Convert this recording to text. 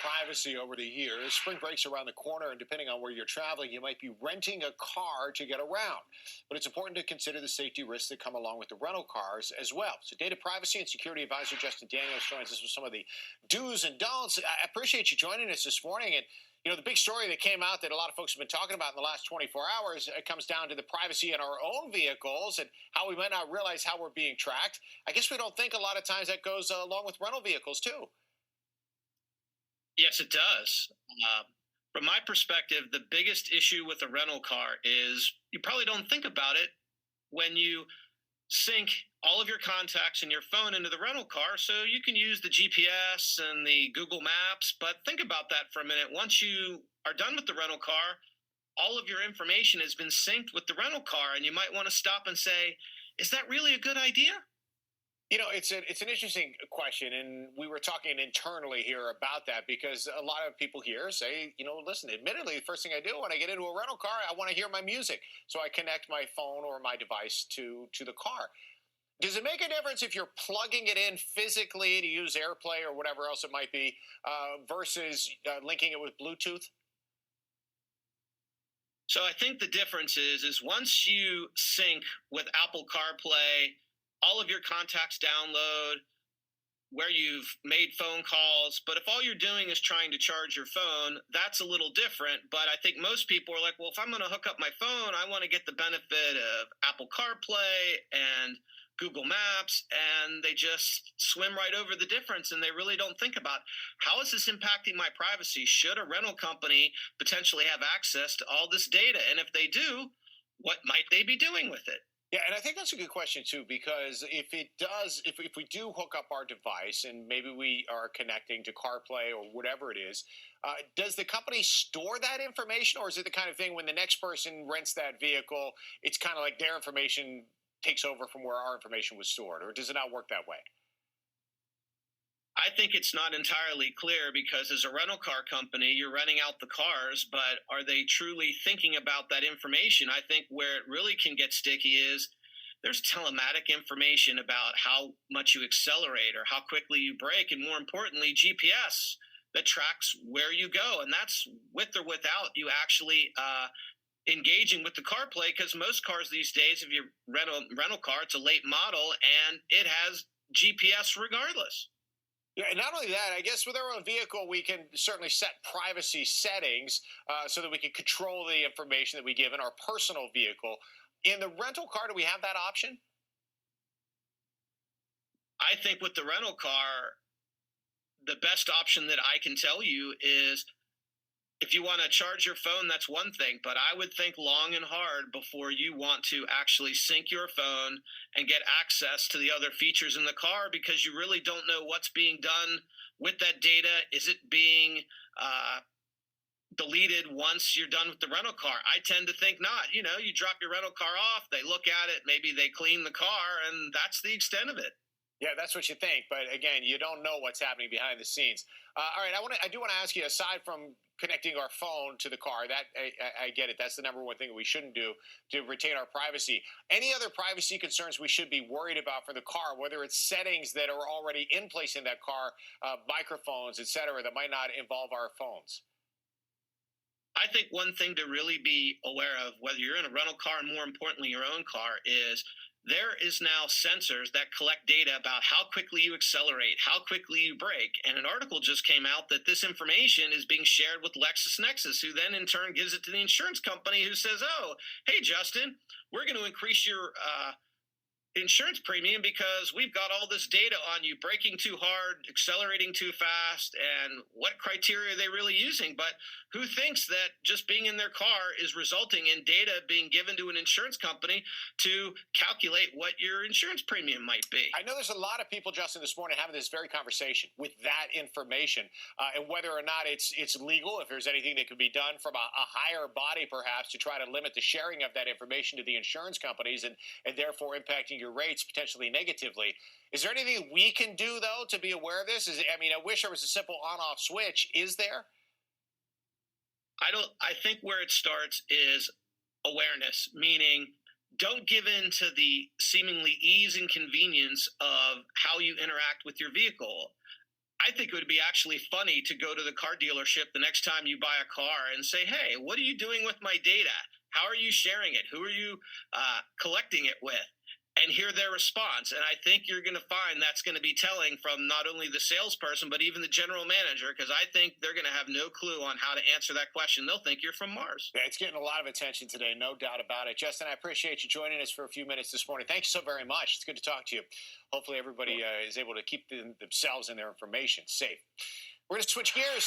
Privacy over the years. Spring break's around the corner, and depending on where you're traveling, you might be renting a car to get around. But it's important to consider the safety risks that come along with the rental cars as well. So, data privacy and security advisor Justin Daniels joins us with some of the do's and don'ts. I appreciate you joining us this morning. And the big story that came out that a lot of folks have been talking about in the last 24 hours, it comes down to the privacy in our own vehicles and how we might not realize how we're being tracked. I guess we don't think a lot of times that goes along with rental vehicles too. Yes, it does. From my perspective, the biggest issue with a rental car is you probably don't think about it when you sync all of your contacts and your phone into the rental car so you can use the GPS and the Google Maps. But think about that for a minute. Once you are done with the rental car, all of your information has been synced with the rental car, and you might want to stop and say, is that really a good idea? It's an interesting question, and we were talking internally here about that because a lot of people here say, listen. Admittedly, the first thing I do when I get into a rental car, I want to hear my music, so I connect my phone or my device to the car. Does it make a difference if you're plugging it in physically to use AirPlay or whatever else it might be, versus linking it with Bluetooth? So I think the difference is once you sync with Apple CarPlay, all of your contacts download where you've made phone calls. But if all you're doing is trying to charge your phone, that's a little different. But I think most people are like, well, if I'm going to hook up my phone, I want to get the benefit of Apple CarPlay and Google Maps, and they just swim right over the difference, and they really don't think about how is this impacting my privacy? Should a rental company potentially have access to all this data? And if they do, what might they be doing with it? Yeah, and I think that's a good question too, because if we do hook up our device and maybe we are connecting to CarPlay or whatever it is, does the company store that information, or is it the kind of thing when the next person rents that vehicle, it's kind of like their information takes over from where our information was stored, or does it not work that way? I think it's not entirely clear because as a rental car company, you're renting out the cars, but are they truly thinking about that information? I think where it really can get sticky is there's telematic information about how much you accelerate or how quickly you brake, and more importantly, GPS that tracks where you go. And that's with or without you actually engaging with the CarPlay, because most cars these days, if you rent a rental car, it's a late model and it has GPS regardless. Yeah, and not only that, I guess with our own vehicle, we can certainly set privacy settings so that we can control the information that we give in our personal vehicle. In the rental car, do we have that option? I think with the rental car, the best option that I can tell you is if you want to charge your phone, that's one thing, but I would think long and hard before you want to actually sync your phone and get access to the other features in the car, because you really don't know what's being done with that data. Is it being deleted once you're done with the rental car? I tend to think not. You drop your rental car off, they look at it, maybe they clean the car, and that's the extent of it. Yeah, that's what you think, but again, you don't know what's happening behind the scenes. All right, I do want to ask you. Aside from connecting our phone to the car, that I get it. That's the number one thing we shouldn't do to retain our privacy. Any other privacy concerns we should be worried about for the car? Whether it's settings that are already in place in that car, microphones, etc., that might not involve our phones. I think one thing to really be aware of, whether you're in a rental car and more importantly your own car, is there is now sensors that collect data about how quickly you accelerate, how quickly you brake. And an article just came out that this information is being shared with LexisNexis, who then in turn gives it to the insurance company, who says, oh, hey, Justin, we're going to increase your insurance premium because we've got all this data on you braking too hard, accelerating too fast, and what criteria are they really using. But who thinks that just being in their car is resulting in data being given to an insurance company to calculate what your insurance premium might be? I know there's a lot of people, Justin, this morning having this very conversation with that information, and whether or not it's legal, if there's anything that could be done from a higher body, perhaps, to try to limit the sharing of that information to the insurance companies, and therefore impacting your rates potentially negatively. Is there anything we can do though to be aware of this? I wish there was a simple on-off switch. Is there? I think where it starts is awareness, meaning don't give in to the seemingly ease and convenience of how you interact with your vehicle. I think it would be actually funny to go to the car dealership the next time you buy a car and say, "Hey, what are you doing with my data? How are you sharing it? Who are you collecting it with?" And hear their response. And I think you're going to find that's going to be telling from not only the salesperson, but even the general manager, because I think they're going to have no clue on how to answer that question. They'll think you're from Mars. Yeah, it's getting a lot of attention today, no doubt about it. Justin, I appreciate you joining us for a few minutes this morning. Thank you so very much. It's good to talk to you. Hopefully, everybody is able to keep themselves and their information safe. We're going to switch gears.